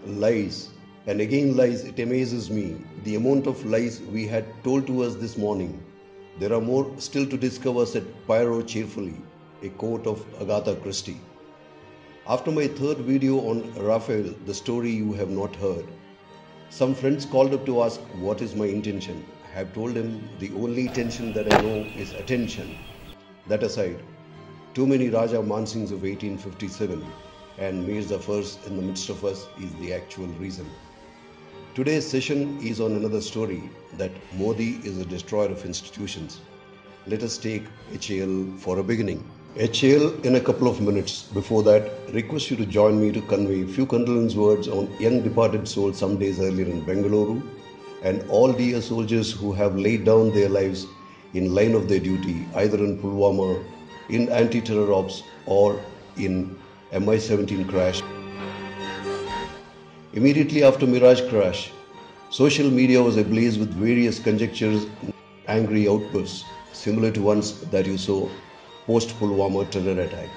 Lies, and again lies, it amazes me. The amount of lies we had told to us this morning. There are more still to discover, said Pyro cheerfully, a quote of Agatha Christie. After my third video on Rafael, the story you have not heard, some friends called up to ask what is my intention. I have told them the only intention that I know is attention. That aside, too many Raja Mansings of 1857 and Mir Zafars in the midst of us is the actual reason. Today's session is on another story, that Modi is a destroyer of institutions. Let us take HAL for a beginning. HAL in a couple of minutes. Before that, request you to join me to convey a few condolence words on young departed souls some days earlier in Bengaluru and all dear soldiers who have laid down their lives in line of their duty, either in Pulwama, in anti-terror ops or in Mi-17 crash. Immediately after Mirage crash, social media was ablaze with various conjectures and angry outbursts, similar to ones that you saw post-Pulwama terror attack.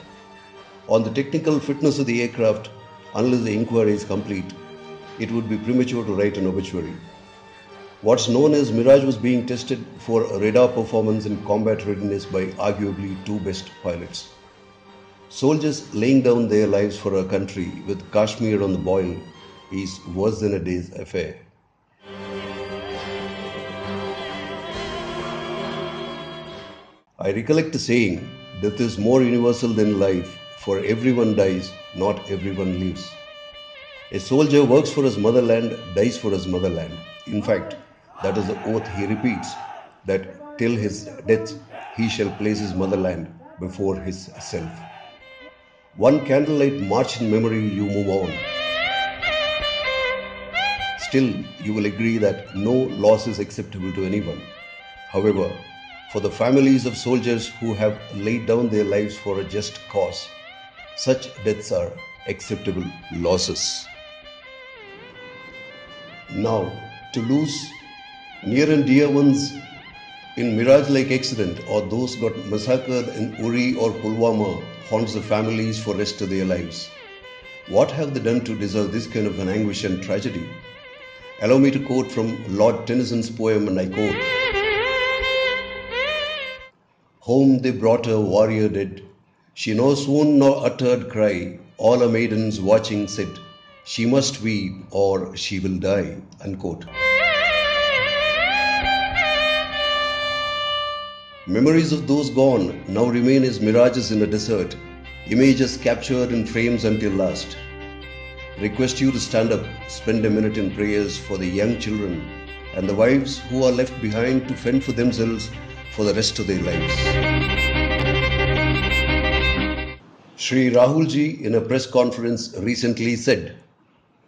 On the technical fitness of the aircraft, unless the inquiry is complete, it would be premature to write an obituary. What's known as Mirage was being tested for radar performance and combat readiness by arguably two best pilots. Soldiers laying down their lives for our country with Kashmir on the boil is worse than a day's affair. I recollect a saying, death is more universal than life, for everyone dies, not everyone lives. A soldier works for his motherland, dies for his motherland. In fact, that is the oath he repeats, that till his death he shall place his motherland before his self. One candlelight march in memory, you move on. Still, you will agree that no loss is acceptable to anyone. However, for the families of soldiers who have laid down their lives for a just cause, such deaths are acceptable losses. Now, to lose near and dear ones in Mirage-like accident or those got massacred in Uri or Pulwama haunts the families for rest of their lives. What have they done to deserve this kind of an anguish and tragedy? Allow me to quote from Lord Tennyson's poem, and I quote, "Home they brought her warrior dead. She nor swooned nor uttered cry. All her maidens watching said, she must weep or she will die." Unquote. Memories of those gone now remain as mirages in a desert, images captured in frames until last. Request you to stand up, spend a minute in prayers for the young children and the wives who are left behind to fend for themselves for the rest of their lives. Shri Rahul ji in a press conference recently said,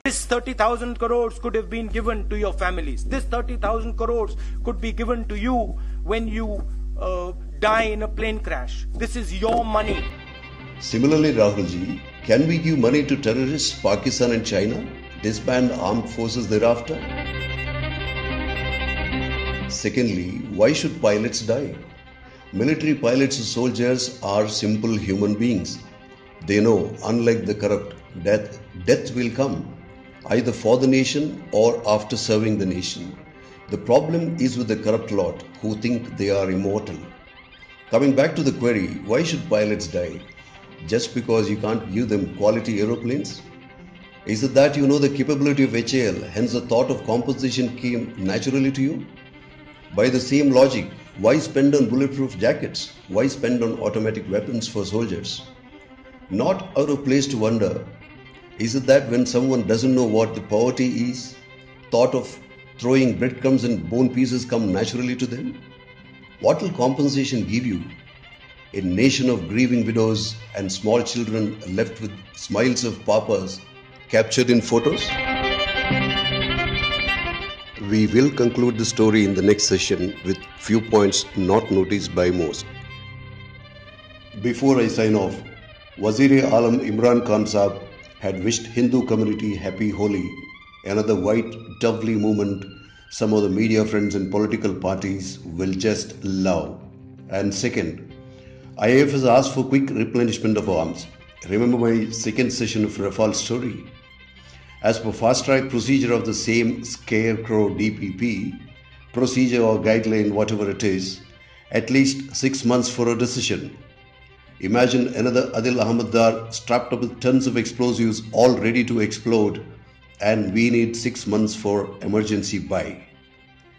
"This 30,000 crores could have been given to your families. This 30,000 crores could be given to you when you die in a plane crash. This is your money." Similarly, Rahul ji, can we give money to terrorists, Pakistan and China, disband armed forces thereafter? Secondly, why should pilots die? Military pilots and soldiers are simple human beings. They know, unlike the corrupt, death will come, either for the nation or after serving the nation. The problem is with the corrupt lot who think they are immortal. Coming back to the query, why should pilots die? Just because you can't give them quality aeroplanes? Is it that you know the capability of HAL, hence the thought of compensation came naturally to you? By the same logic, why spend on bulletproof jackets? Why spend on automatic weapons for soldiers? Not out of place to wonder, is it that when someone doesn't know what the poverty is, thought of throwing breadcrumbs and bone pieces come naturally to them? What will compensation give you? A nation of grieving widows and small children left with smiles of papas captured in photos? We will conclude the story in the next session with few points not noticed by most. Before I sign off, Wazir-e-Alam Imran Khan Saab had wished Hindu community happy Holi, another white, lovely movement some of the media friends and political parties will just love. And second, IAF has asked for quick replenishment of arms. Remember my second session of Rafael story? As per fast track procedure of the same scarecrow DPP, procedure or guideline, whatever it is, at least 6 months for a decision. Imagine another Adil Ahmed Dar strapped up with tons of explosives all ready to explode, and we need 6 months for emergency buy.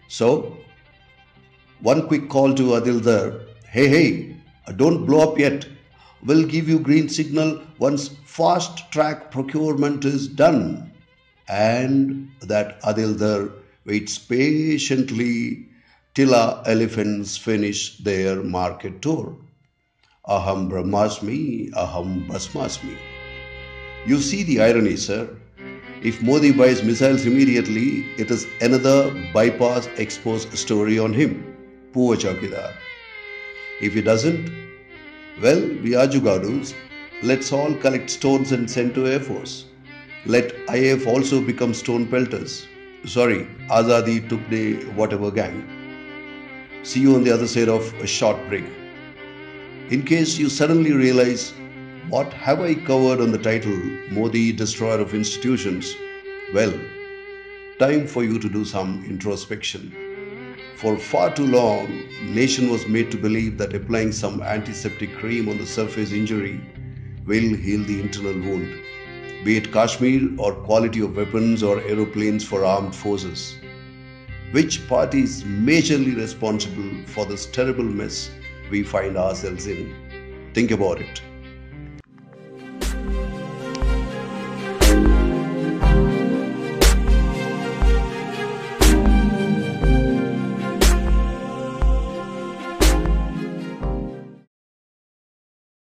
So, one quick call to Adil Dar, hey, don't blow up yet. We'll give you green signal once fast track procurement is done. And that Adil Dar waits patiently till our elephants finish their market tour. Aham brahmasmi, aham basmasmi. You see the irony, sir. If Modi buys missiles immediately, it is another bypass expose story on him. Poor Chowkidar. If he doesn't, well, we are Jugadus. Let's all collect stones and send to Air Force. Let IAF also become stone pelters. Sorry, Azadi Tukde whatever gang. See you on the other side of a short break. In case you suddenly realize, what have I covered on the title Modi Destroyer of Institutions? Well, time for you to do some introspection. For far too long, nation was made to believe that applying some antiseptic cream on the surface injury will heal the internal wound, be it Kashmir or quality of weapons or aeroplanes for armed forces. Which party is majorly responsible for this terrible mess we find ourselves in? Think about it.